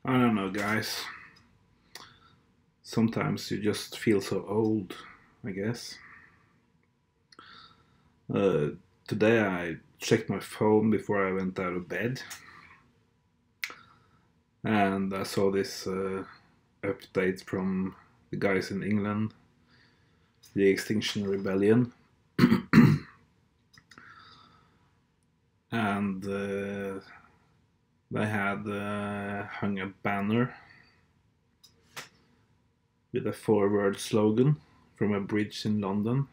I don't know, guys. Sometimes you just feel so old, I guess. Uh, Today I checked my phone before I went out of bed, and I saw this update from the guys in England, the Extinction Rebellion, and they had hung a banner with a four-word slogan from a bridge in London.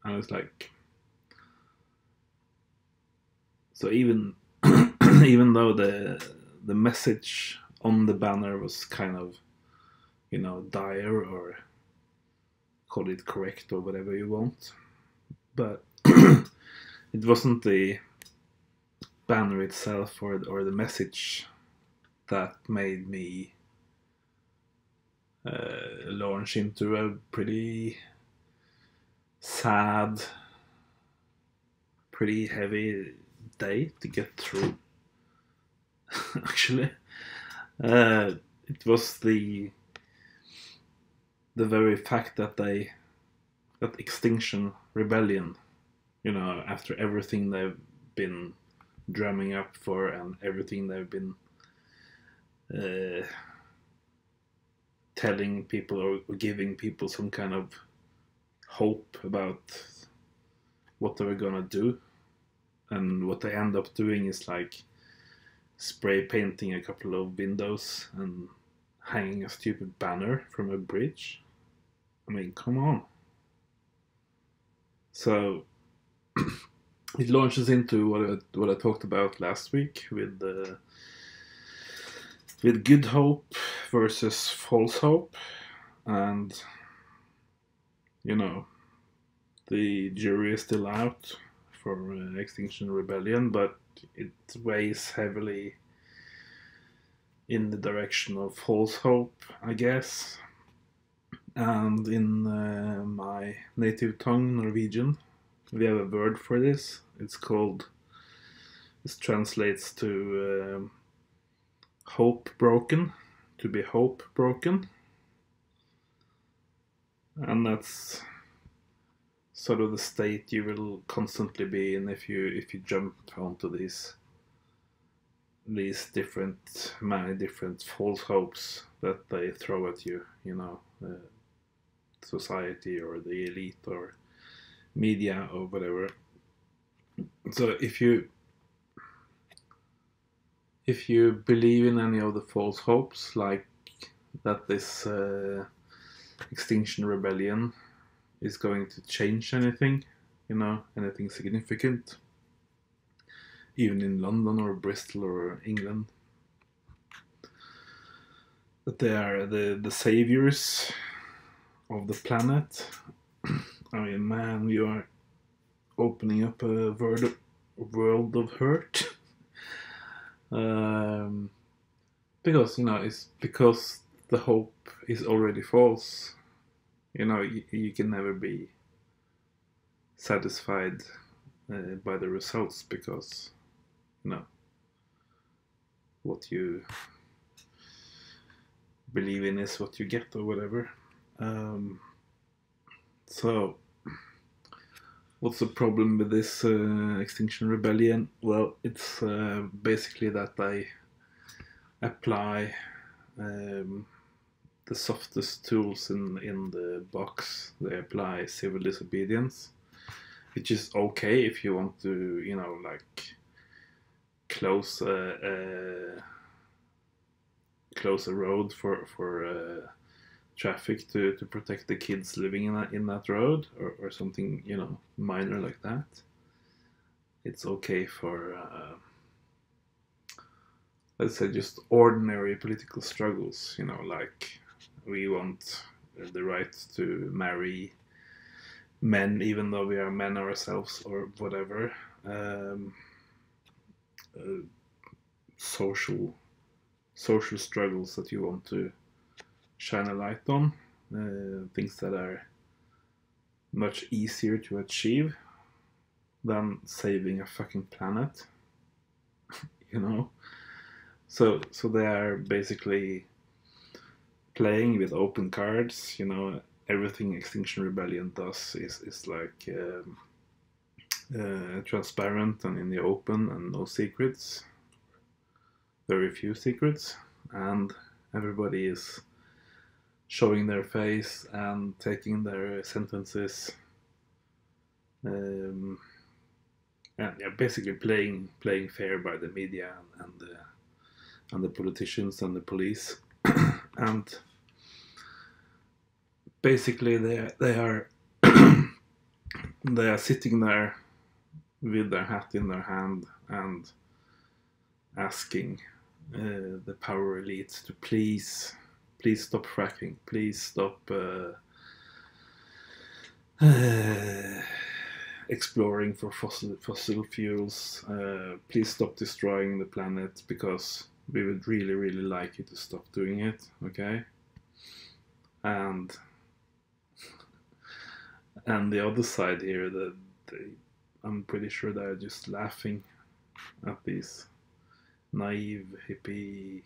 And I was like, so even even though the message on the banner was kind of, dire, or call it correct or whatever you want, but it wasn't the banner itself or the message that made me launch into a pretty sad, pretty heavy day to get through. Actually, it was the very fact that Extinction Rebellion, after everything they've been drumming up for and everything they've been telling people or giving people some kind of hope about what they were gonna do, and what they end up doing is like spray painting a couple of windows and hanging a stupid banner from a bridge. I mean, come on. So it launches into what I talked about last week with good hope versus false hope, and the jury is still out for Extinction Rebellion, but it weighs heavily in the direction of false hope, I guess. And in my native tongue, Norwegian, we have a word for this. This translates to hope broken, to be hope broken. And that's sort of the state you will constantly be in if you jump onto these many different false hopes that they throw at you, society or the elite or media or whatever. So if you believe in any of the false hopes, like that this Extinction Rebellion is going to change anything, anything significant, even in London or Bristol or England, that they are the saviors of the planet. I mean, man, you are opening up a world of hurt. Because it's because the hope is already false. You can never be satisfied by the results, because what you believe in is what you get, or whatever. So what's the problem with this Extinction Rebellion? Well, it's basically that they apply the softest tools in the box. They apply civil disobedience, which is okay if you want to, like close a road for traffic to protect the kids living in that road, or something, minor like that. It's okay for let's say just ordinary political struggles, like we want the right to marry men even though we are men ourselves, or whatever. Social struggles that you want to shine a light on, things that are much easier to achieve than saving a fucking planet. So they are basically playing with open cards. Everything Extinction Rebellion does is like transparent and in the open, and no secrets, very few secrets, and everybody is showing their face and taking their sentences, and basically playing fair by the media and the politicians and the police, and basically they are they are sitting there with their hat in their hand and asking the power elites to please stop fracking, please stop exploring for fossil fuels, please stop destroying the planet, because we would really like you to stop doing it, okay? And the other side here, I'm pretty sure they're just laughing at these naive hippie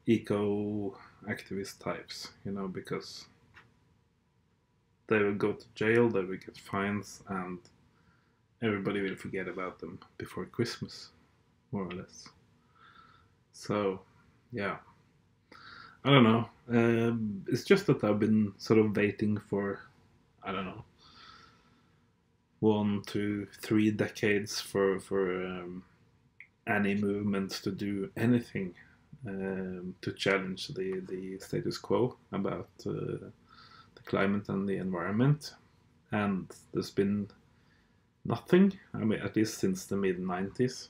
eco activist types, because they will go to jail, they will get fines, and everybody will forget about them before Christmas, more or less. So, yeah, I don't know. It's just that I've been sort of waiting for, I don't know, 1, 2, 3 decades for any movement to do anything to challenge the status quo about the climate and the environment, and there's been nothing. I mean, at least since the mid-90s,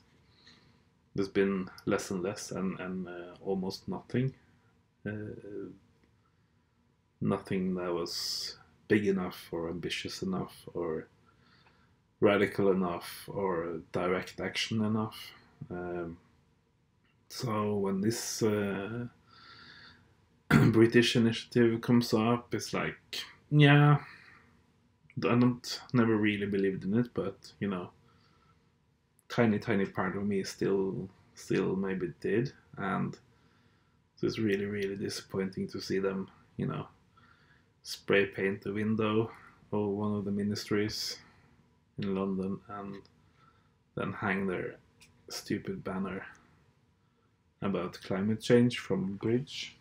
there's been less and less, and almost nothing. Nothing that was big enough or ambitious enough or radical enough or direct action enough. So when this British initiative comes up, it's like, yeah, I never really believed in it, but tiny part of me still maybe did, and so it's really disappointing to see them, spray paint the window of one of the ministries in London and then hang their stupid banner about climate change from a bridge.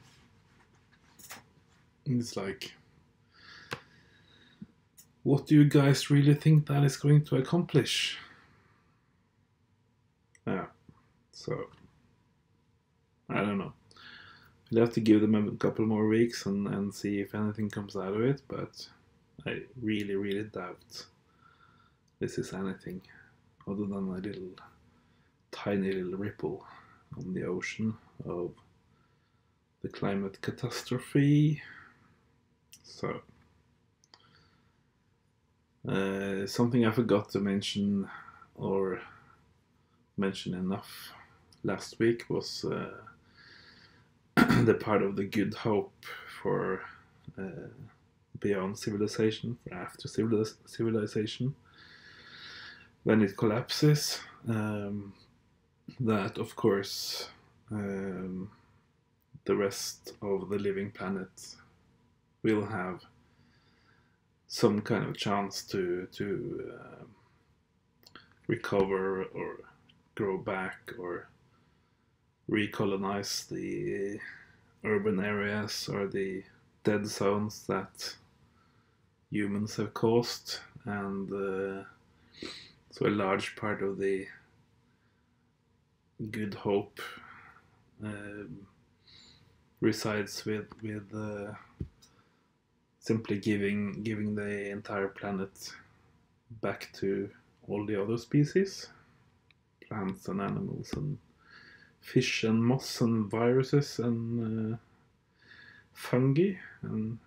And it's like, what do you guys really think that is going to accomplish? Yeah, so I don't know. We'll have to give them a couple more weeks and see if anything comes out of it, but I really doubt this is anything other than a tiny little ripple on the ocean of the climate catastrophe. So, something I forgot to mention, or mention enough last week, was the part of the good hope for beyond civilization, for after civilization, when it collapses, that of course the rest of the living planet will have some kind of chance to recover or grow back or recolonize the urban areas or the dead zones that humans have caused, and so a large part of the good hope resides with simply giving the entire planet back to all the other species, plants and animals and fish and moss and viruses and fungi and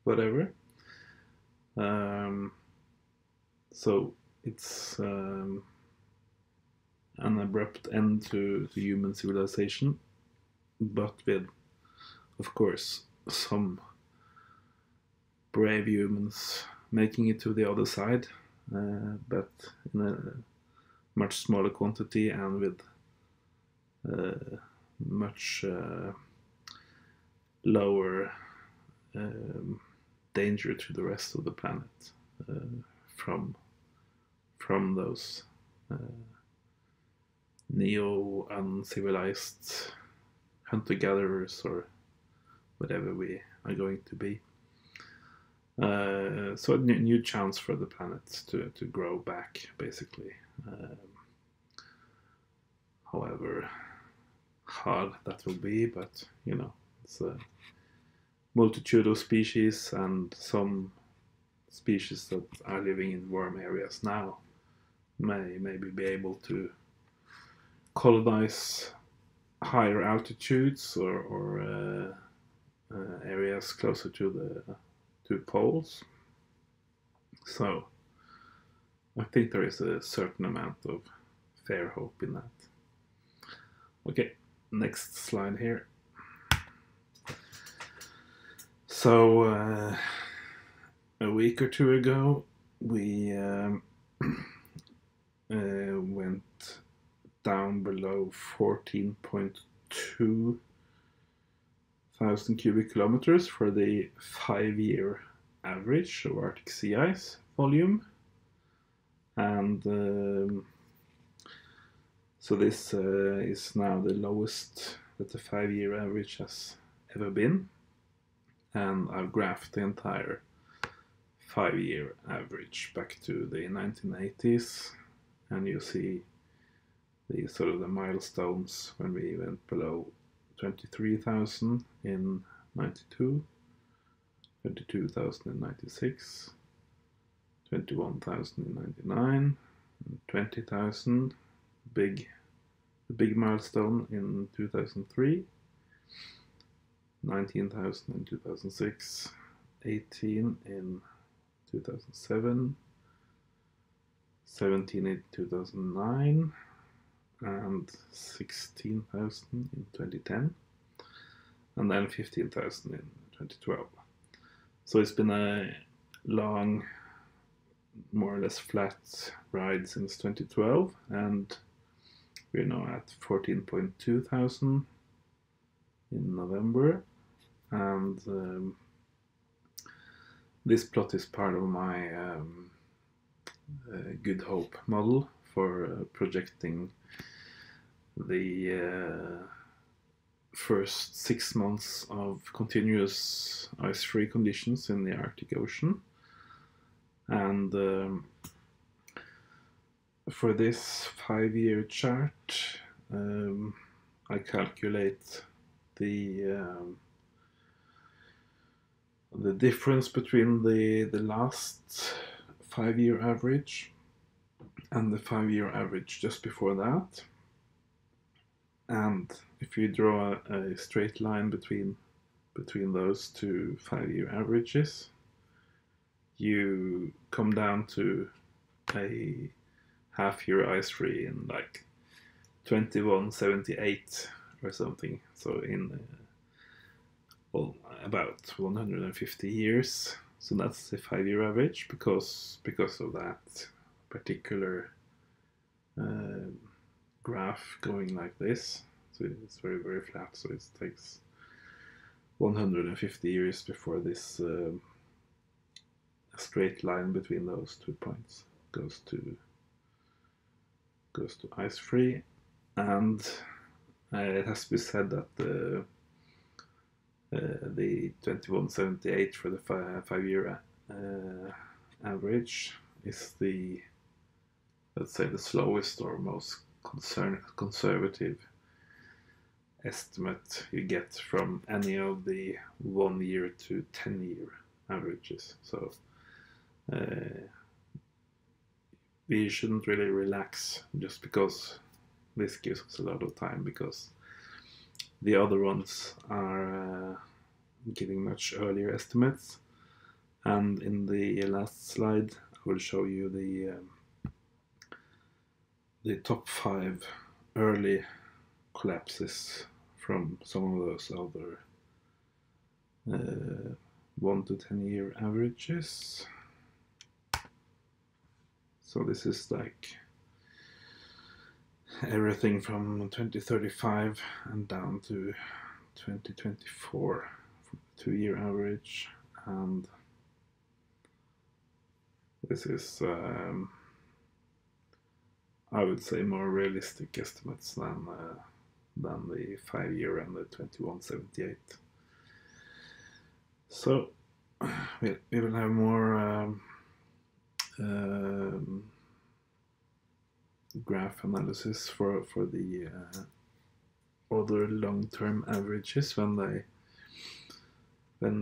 whatever. So it's an abrupt end to human civilization, but with, of course, some brave humans making it to the other side, but in a much smaller quantity and with much lower danger to the rest of the planet from those neo-uncivilized hunter-gatherers or whatever we are going to be. So a new chance for the planet to grow back, basically. However hard that will be, but you know, it's a multitude of species, and some species that are living in warm areas now may maybe be able to colonize higher altitudes or areas closer to the poles. So I think there is a certain amount of fair hope in that. Okay, next slide here. So a week or two ago, we went down below 14.2 thousand cubic kilometers for the 5-year average of Arctic sea ice volume, and so this is now the lowest that the 5-year average has ever been, and I've graphed the entire 5-year average back to the 1980s, and you see the sort of the milestones when we went below 23,000 in 92, 22,000 in 96, 21,000 in 99, and 20,000, the big milestone in 2003, 19,000 in 2006, 18 in 2007, 17 in 2009, and 16,000 in 2010, and then 15,000 in 2012. So it's been a long, more or less flat ride since 2012, and we're now at 14.2 thousand in November, and this plot is part of my Good Hope model for projecting the first 6 months of continuous ice-free conditions in the Arctic Ocean. And for this 5-year chart, I calculate the difference between the last 5-year average and the 5-year average just before that. And if you draw a straight line between those two 5-year averages, you come down to a half-year ice-free in like 2178 or something. So in about 150 years. So that's the 5-year average because of that particular graph going like this. So it's very, very flat. So it takes 150 years before this straight line between those 2 points goes to ice-free. And it has to be said that the 2178 for the 5-year average is the, let's say, the slowest or most conservative estimate you get from any of the 1-year to 10-year averages. So we shouldn't really relax just because this gives us a lot of time, because the other ones are giving much earlier estimates. And in the last slide, I will show you the top 5 early collapses from some of those other 1 to 10-year averages. So this is like everything from 2035 and down to 2024 for the 2-year average, and this is I would say more realistic estimates than the 5-year and the 2178. So we will have more graph analysis for the other long-term averages when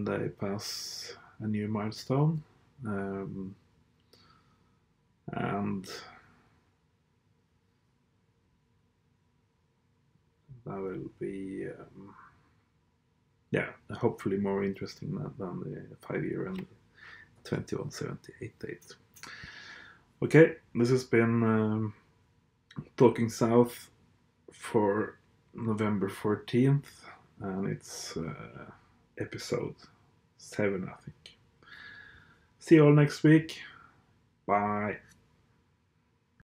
they pass a new milestone, and that will be hopefully more interesting than the 5-year and 2178 date. Okay, this has been Talking South for November 14th, and it's episode 7, I think. See you all next week. Bye.